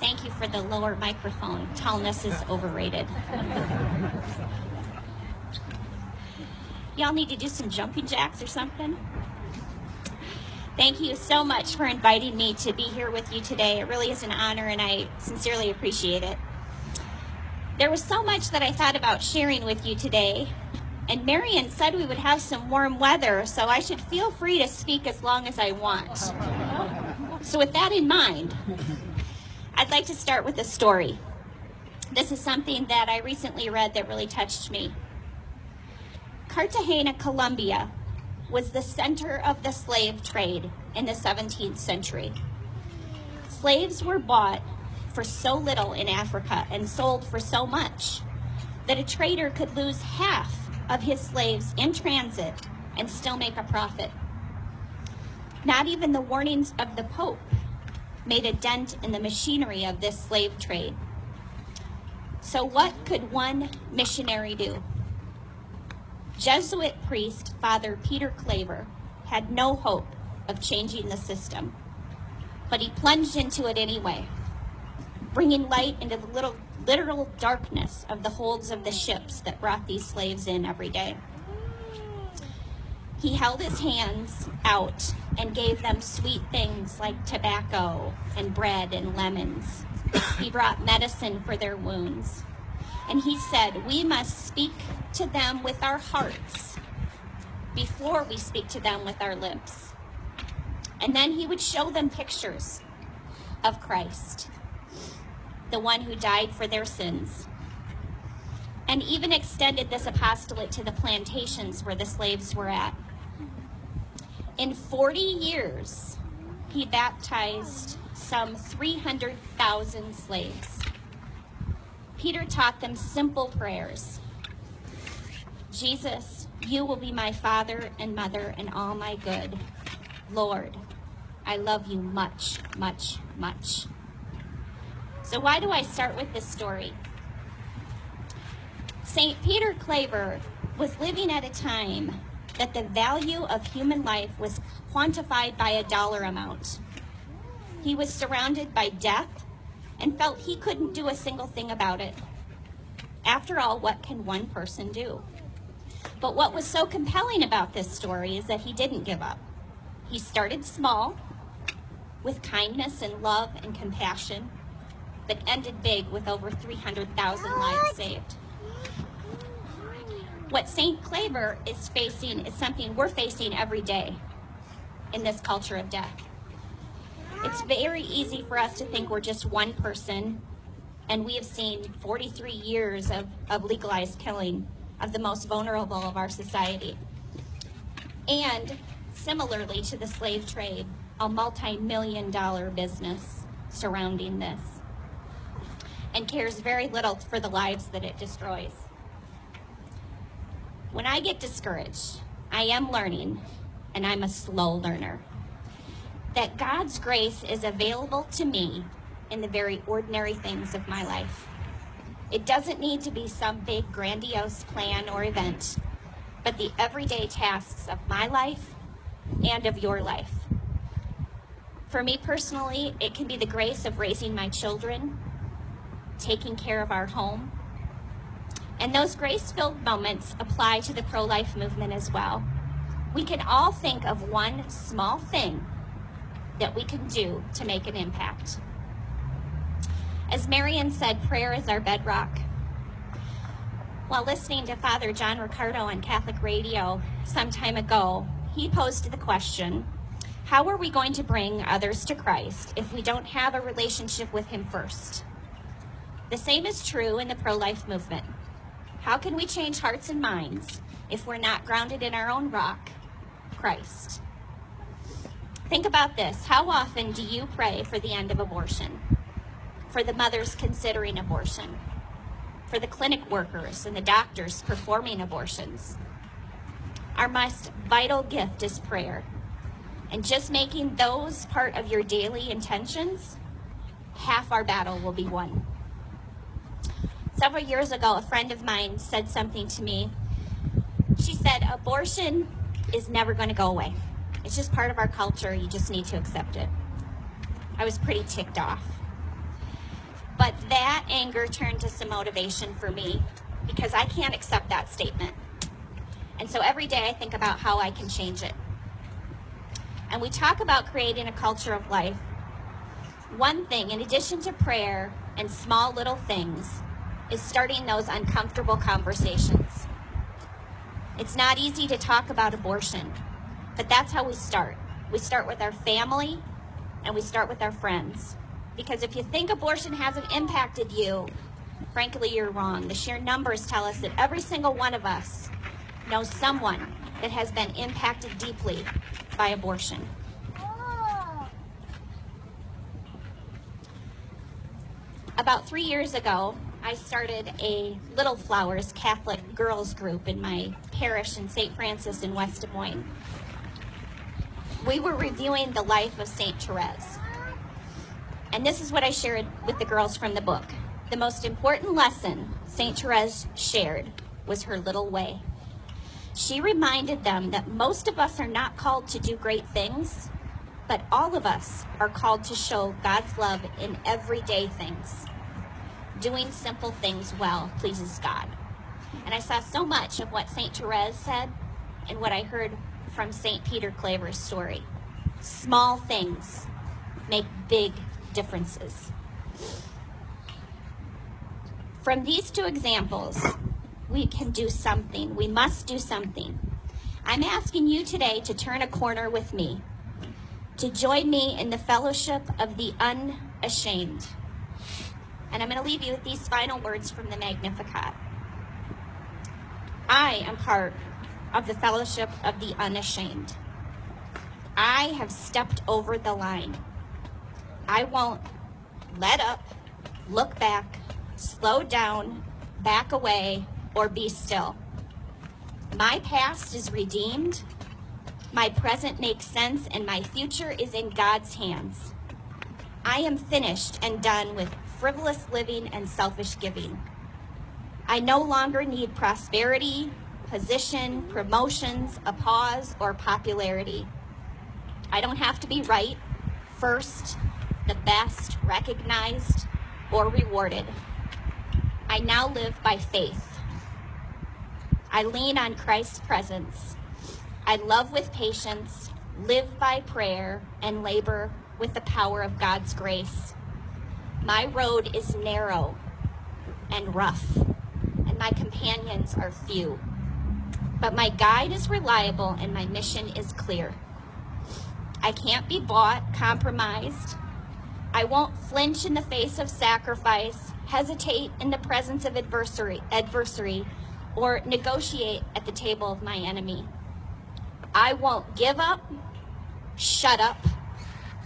Thank you for the lower microphone. Tallness is overrated. Y'all need to do some jumping jacks or something? Thank you so much for inviting me to be here with you today. It really is an honor, and I sincerely appreciate it. There was so much that I thought about sharing with you today, and Marion said we would have some warm weather, so I should feel free to speak as long as I want. So with that in mind, I'd like to start with a story. This is something that I recently read that really touched me. Cartagena, Colombia, was the center of the slave trade in the 17th century. Slaves were bought for so little in Africa and sold for so much that a trader could lose half of his slaves in transit and still make a profit. Not even the warnings of the Pope made a dent in the machinery of this slave trade. So what could one missionary do? Jesuit priest Father Peter Claver had no hope of changing the system, but he plunged into it anyway, bringing light into the literal darkness of the holds of the ships that brought these slaves in every day. He held his hands out and gave them sweet things like tobacco and bread and lemons. He brought medicine for their wounds. And he said, we must speak to them with our hearts before we speak to them with our lips. And then he would show them pictures of Christ, the one who died for their sins, and even extended this apostolate to the plantations where the slaves were at. In 40 years, he baptized some 300,000 slaves. Peter taught them simple prayers. Jesus, you will be my father and mother and all my good. Lord, I love you much, much, much. So why do I start with this story? St. Peter Claver was living at a time that the value of human life was quantified by a dollar amount. He was surrounded by death and felt he couldn't do a single thing about it. After all, what can one person do? But what was so compelling about this story is that he didn't give up. He started small, with kindness and love and compassion, but ended big with over 300,000 lives saved. What St. Claver is facing is something we're facing every day in this culture of death. It's very easy for us to think we're just one person, and we have seen 43 years of legalized killing of the most vulnerable of our society. And similarly to the slave trade, a multi-million-dollar business surrounding this, and cares very little for the lives that it destroys. When I get discouraged, I am learning, and I'm a slow learner, that God's grace is available to me in the very ordinary things of my life. It doesn't need to be some big grandiose plan or event, but the everyday tasks of my life and of your life. For me personally, it can be the grace of raising my children, taking care of our home, and those grace-filled moments apply to the pro-life movement as well. We can all think of one small thing that we can do to make an impact. As Marion said, prayer is our bedrock. While listening to Father John Ricardo on Catholic radio some time ago, he posed the question, how are we going to bring others to Christ if we don't have a relationship with him first? The same is true in the pro-life movement. How can we change hearts and minds if we're not grounded in our own rock, Christ? Think about this. How often do you pray for the end of abortion? For the mothers considering abortion? For the clinic workers and the doctors performing abortions? Our most vital gift is prayer. And just making those part of your daily intentions, half our battle will be won. Several years ago, a friend of mine said something to me. She said, abortion is never going to go away. It's just part of our culture. You just need to accept it. I was pretty ticked off. But that anger turned to some motivation for me because I can't accept that statement. And so every day I think about how I can change it. And we talk about creating a culture of life. One thing, in addition to prayer and small little things, is starting those uncomfortable conversations. It's not easy to talk about abortion, but that's how we start. We start with our family and we start with our friends. Because if you think abortion hasn't impacted you, frankly, you're wrong. The sheer numbers tell us that every single one of us knows someone that has been impacted deeply by abortion. About 3 years ago, I started a Little Flowers Catholic girls group in my parish in St. Francis in West Des Moines. We were reviewing the life of St. Therese. And this is what I shared with the girls from the book. The most important lesson St. Therese shared was her little way. She reminded them that most of us are not called to do great things, but all of us are called to show God's love in everyday things. Doing simple things well pleases God. And I saw so much of what St. Therese said and what I heard from St. Peter Claver's story. Small things make big differences. From these two examples, we can do something. We must do something. I'm asking you today to turn a corner with me, to join me in the fellowship of the unashamed. And I'm going to leave you with these final words from the Magnificat. I am part of the fellowship of the unashamed. I have stepped over the line. I won't let up, look back, slow down, back away, or be still. My past is redeemed, my present makes sense, and my future is in God's hands. I am finished and done with frivolous living and selfish giving. I no longer need prosperity, position, promotions, applause, or popularity. I don't have to be right, first, the best, recognized, or rewarded. I now live by faith. I lean on Christ's presence. I love with patience, live by prayer, and labor with the power of God's grace. My road is narrow and rough, and my companions are few. But my guide is reliable, and my mission is clear. I can't be bought, compromised. I won't flinch in the face of sacrifice, hesitate in the presence of adversary, or negotiate at the table of my enemy. I won't give up, shut up,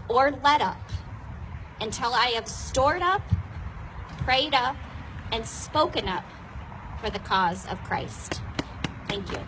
or let up until I have stored up, prayed up, and spoken up for the cause of Christ. Thank you.